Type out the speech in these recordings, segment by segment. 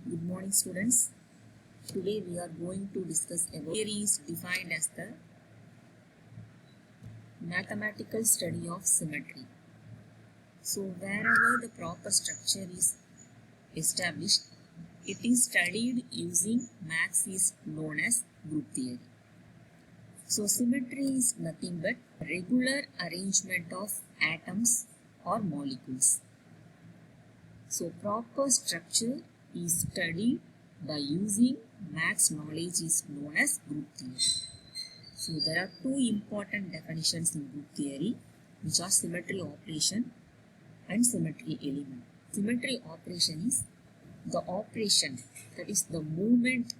Good morning, students. Today we are going to discuss about theory is defined as the mathematical study of symmetry. So wherever the proper structure is established, it is studied using maths is known as group theory. So symmetry is nothing but regular arrangement of atoms or molecules. So proper structure is studied by using maths knowledge is known as group theory. So there are two important definitions in group theory, which are symmetry operation and symmetry element. Symmetry operation is the operation, that is the movement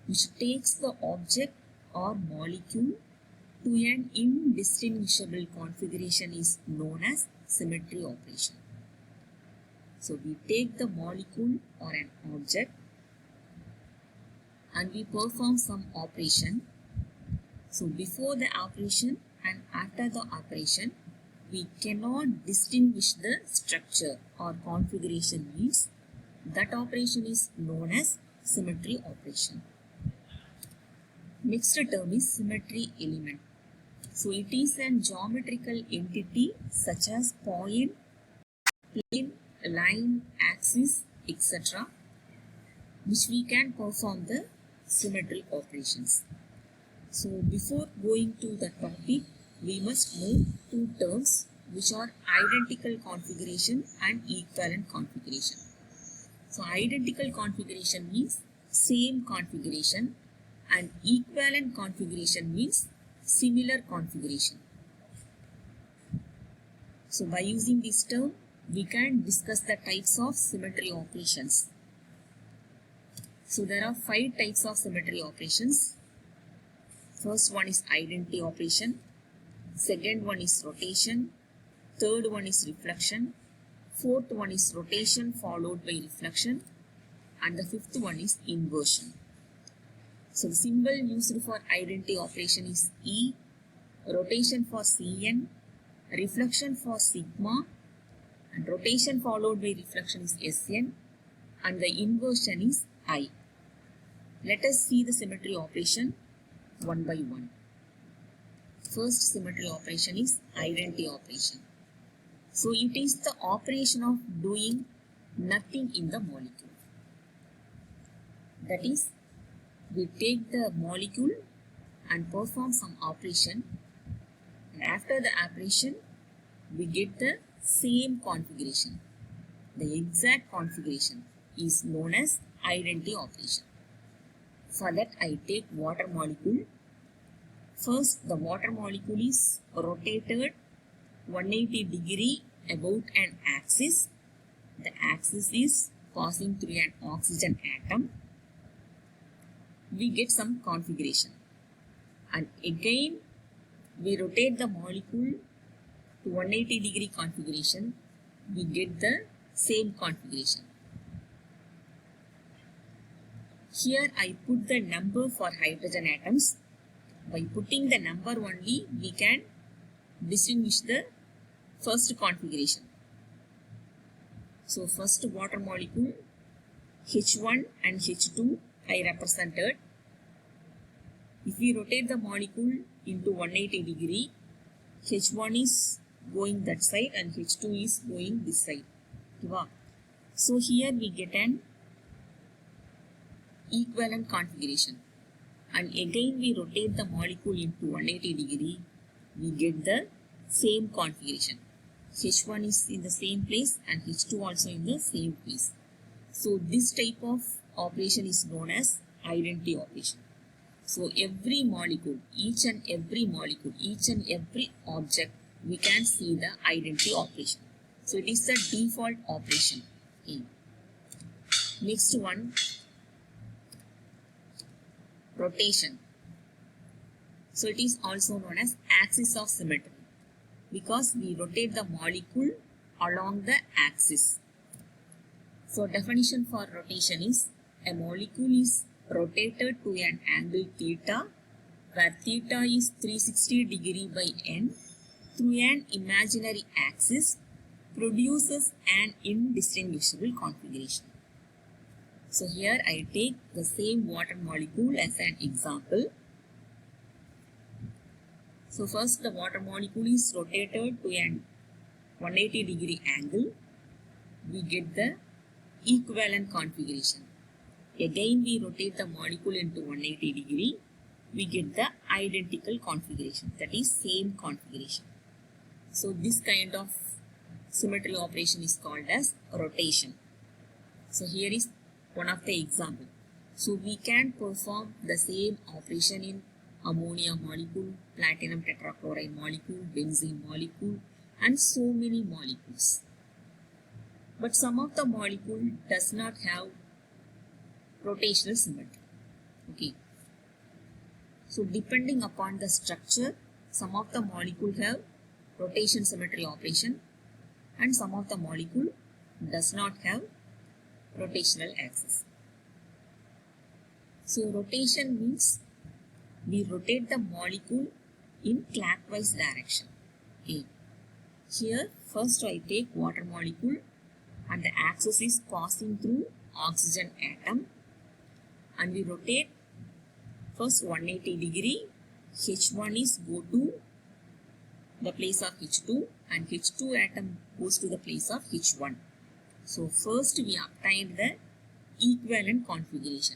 which takes the object or molecule to an indistinguishable configuration is known as symmetry operation. So we take the molecule or an object and we perform some operation. So before the operation and after the operation, we cannot distinguish the structure or configuration means that operation is known as symmetry operation. Next term is symmetry element. So it is a geometrical entity such as point, plane, line, axis, etc., which we can perform the symmetry operations. So before going to the topic, we must know two terms which are identical configuration and equivalent configuration. So identical configuration means same configuration and equivalent configuration means similar configuration. So by using this term, we can discuss the types of symmetry operations. So there are 5 types of symmetry operations. First one is identity operation. Second one is rotation. Third one is reflection. Fourth one is rotation followed by reflection. And the fifth one is inversion. So the symbol used for identity operation is E, rotation for Cn, reflection for sigma, and rotation followed by reflection is Sn, and the inversion is I. Let us see the symmetry operation one by one. First symmetry operation is identity operation. So it is the operation of doing nothing in the molecule. That is, we take the molecule and perform some operation, and after the operation we get the same configuration. The exact configuration is known as identity operation. For that, I take water molecule. First, the water molecule is rotated 180 degree about an axis. The axis is passing through an oxygen atom. We get some configuration. And again, we rotate the molecule to 180 degree configuration. We get the same configuration. Here I put the number for hydrogen atoms. By putting the number only, we can distinguish the first configuration. So first water molecule, H1 and H2 I represented. If we rotate the molecule into 180 degree, H1 is going that side and H2 is going this side. So here we get an equivalent configuration, and again we rotate the molecule into 180 degree, we get the same configuration. H1 is in the same place and H2 also in the same place. So this type of operation is known as identity operation. So every molecule, each and every molecule, each and every object, we can see the identity operation. So it is the default operation. Next one, rotation. So it is also known as axis of symmetry because we rotate the molecule along the axis. So definition for rotation is a molecule is rotated to an angle theta, where theta is 360 degree by n, through an imaginary axis, produces an indistinguishable configuration. So here I take the same water molecule as an example. So first the water molecule is rotated to an 180-degree angle. We get the equivalent configuration. Again we rotate the molecule into 180 degree. We get the identical configuration, that is same configuration. So this kind of symmetry operation is called as rotation. So here is one of the example. So we can perform the same operation in ammonia molecule, platinum tetrachloride molecule, benzene molecule, and so many molecules. But some of the molecule does not have rotational symmetry. Okay. So depending upon the structure, some of the molecule have rotation symmetry operation and some of the molecule does not have rotational axis. So rotation means we rotate the molecule in clockwise direction. Okay. Here first I take water molecule and the axis is passing through oxygen atom and we rotate first 180 degree. H1 is go to the place of H2 and H2 atom goes to the place of H1. So first we obtained the equivalent configuration.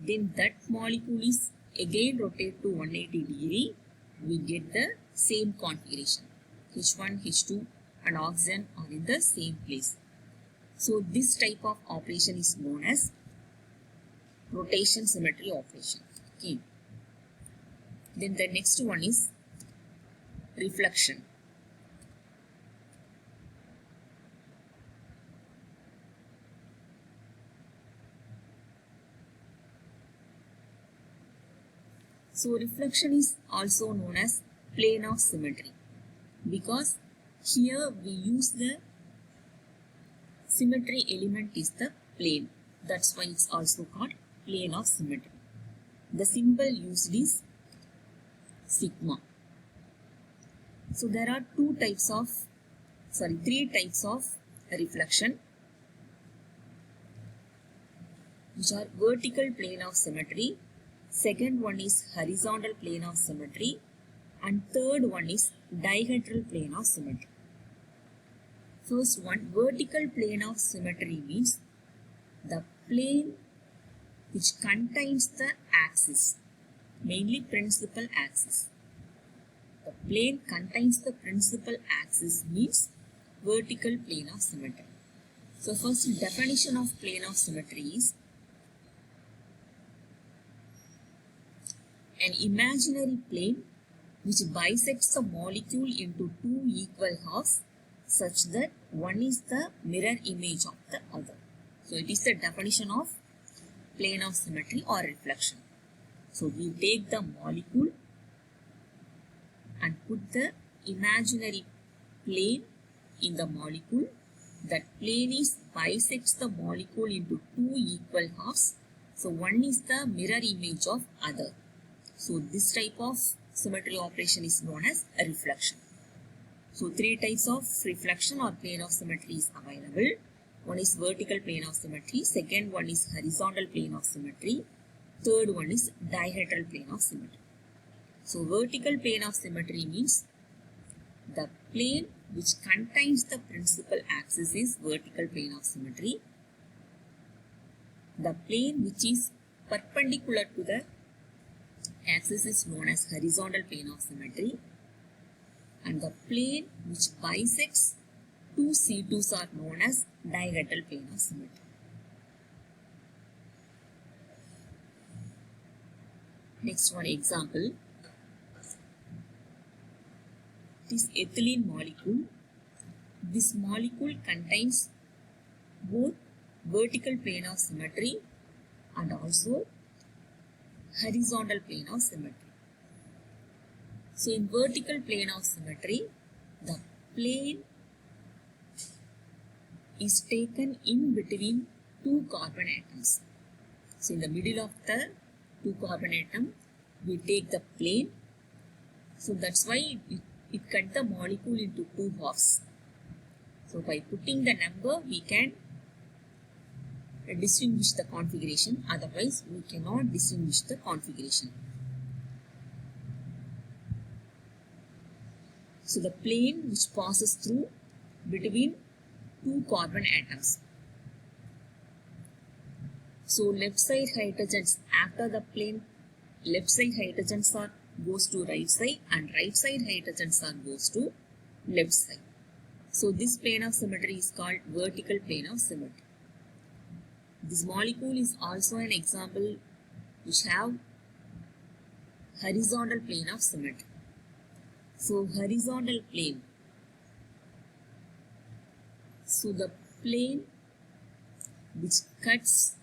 Then that molecule is again rotated to 180 degree. We get the same configuration. H1, H2 and oxygen are in the same place. So this type of operation is known as rotation symmetry operation. Okay. Then the next one is reflection. So reflection is also known as plane of symmetry because here we use the symmetry element is the plane. That's why it's also called plane of symmetry. The symbol used is sigma. So there are three types of reflection, which are vertical plane of symmetry, second one is horizontal plane of symmetry, and third one is dihedral plane of symmetry. First one, vertical plane of symmetry means the plane which contains the axis, mainly principal axis. The plane contains the principal axis means vertical plane of symmetry. So first definition of plane of symmetry is an imaginary plane which bisects the molecule into two equal halves such that one is the mirror image of the other. So it is the definition of plane of symmetry or reflection. So we take the molecule and put the imaginary plane in the molecule. That plane is bisects the molecule into two equal halves. So one is the mirror image of other. So this type of symmetry operation is known as a reflection. So three types of reflection or plane of symmetry is available. One is vertical plane of symmetry, second one is horizontal plane of symmetry, third one is dihedral plane of symmetry. So vertical plane of symmetry means the plane which contains the principal axis is vertical plane of symmetry. The plane which is perpendicular to the axis is known as horizontal plane of symmetry. And the plane which bisects two C2s are known as dihedral plane of symmetry. Next one example. This ethylene molecule. This molecule contains both vertical plane of symmetry and also horizontal plane of symmetry. So in vertical plane of symmetry, the plane is taken in between two carbon atoms. So in the middle of the two carbon atom, we take the plane. So that's why it cut the molecule into two halves. So by putting the number, we can distinguish the configuration, otherwise we cannot distinguish the configuration. So the plane which passes through between two carbon atoms. So left side hydrogens, after the plane, left side hydrogens are goes to right side and right side hydrogens are goes to left side. So this plane of symmetry is called vertical plane of symmetry. This molecule is also an example which have horizontal plane of symmetry. So horizontal plane. So the plane which cuts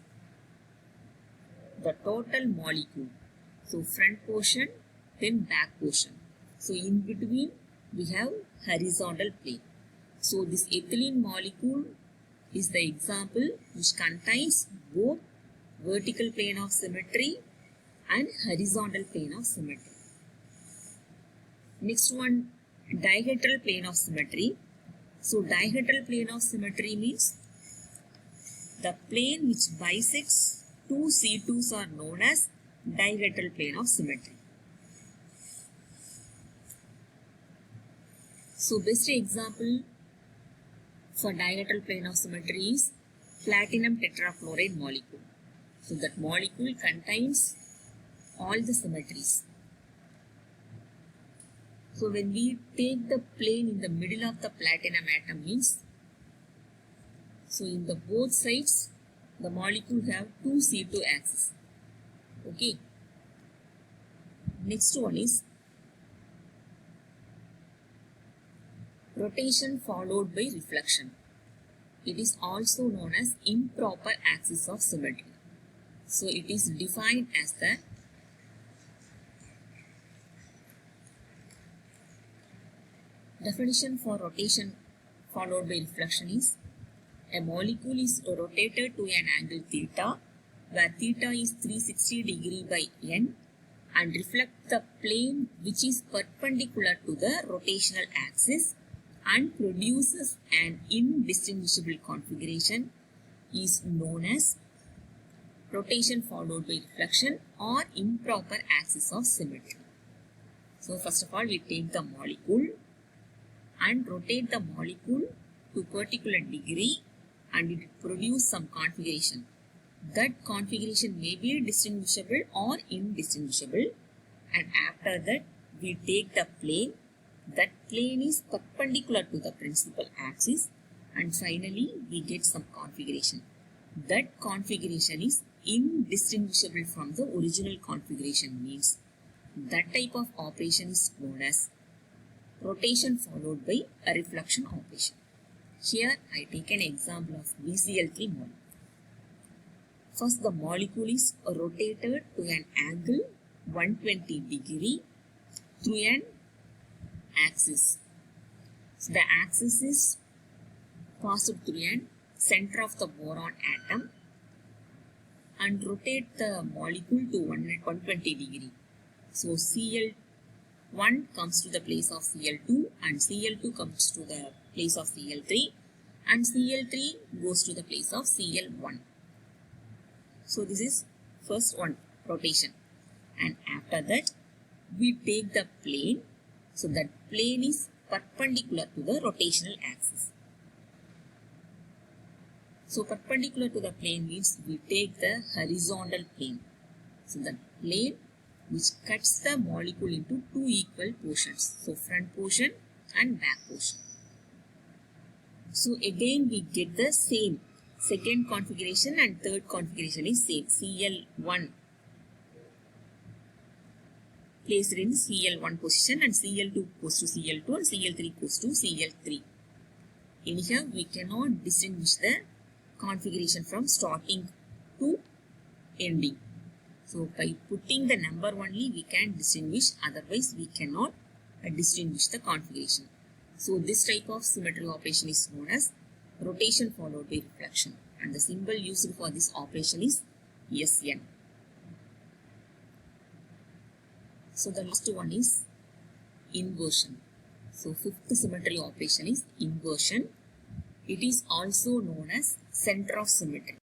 the total molecule. So front portion, then back portion. So in between we have horizontal plane. So this ethylene molecule is the example which contains both vertical plane of symmetry and horizontal plane of symmetry. Next one, dihedral plane of symmetry. So dihedral plane of symmetry means the plane which bisects two C2s are known as dihedral plane of symmetry. So best example for dihedral plane of symmetry is platinum tetrafluoride molecule. So that molecule contains all the symmetries. So when we take the plane in the middle of the platinum atom means, so in the both sides the molecule have two C2 axes. Okay. Next one is rotation followed by reflection. It is also known as improper axis of symmetry. So it is defined as the definition for rotation followed by reflection is a molecule is rotated to an angle theta where theta is 360 degree by n and reflect the plane which is perpendicular to the rotational axis and produces an indistinguishable configuration is known as rotation followed by reflection or improper axis of symmetry. So first of all we take the molecule and rotate the molecule to particular degree and it produce some configuration. That configuration may be distinguishable or indistinguishable, and after that we take the plane. That plane is perpendicular to the principal axis and finally we get some configuration. That configuration is indistinguishable from the original configuration means that type of operation is known as rotation followed by a reflection operation. Here I take an example of BCl3 molecule. First the molecule is rotated to an angle 120 degree through an axis. So the axis is passed through an center of the boron atom and rotate the molecule to 120 degree. So Cl1 comes to the place of Cl2 and Cl2 comes to the place of Cl3 and Cl3 goes to the place of Cl1. So this is first one, rotation, and after that we take the plane. So that plane is perpendicular to the rotational axis. So perpendicular to the plane means we take the horizontal plane. So the plane which cuts the molecule into two equal portions. So front portion and back portion. So again we get the same second configuration and third configuration is same. Cl1 placed in Cl1 position and Cl2 goes to Cl2 and Cl3 goes to Cl3. In here we cannot distinguish the configuration from starting to ending. So by putting the number only we can distinguish, otherwise we cannot distinguish the configuration. So this type of symmetry operation is known as rotation followed by reflection and the symbol used for this operation is Sn. So the last one is inversion. So fifth symmetry operation is inversion. It is also known as center of symmetry.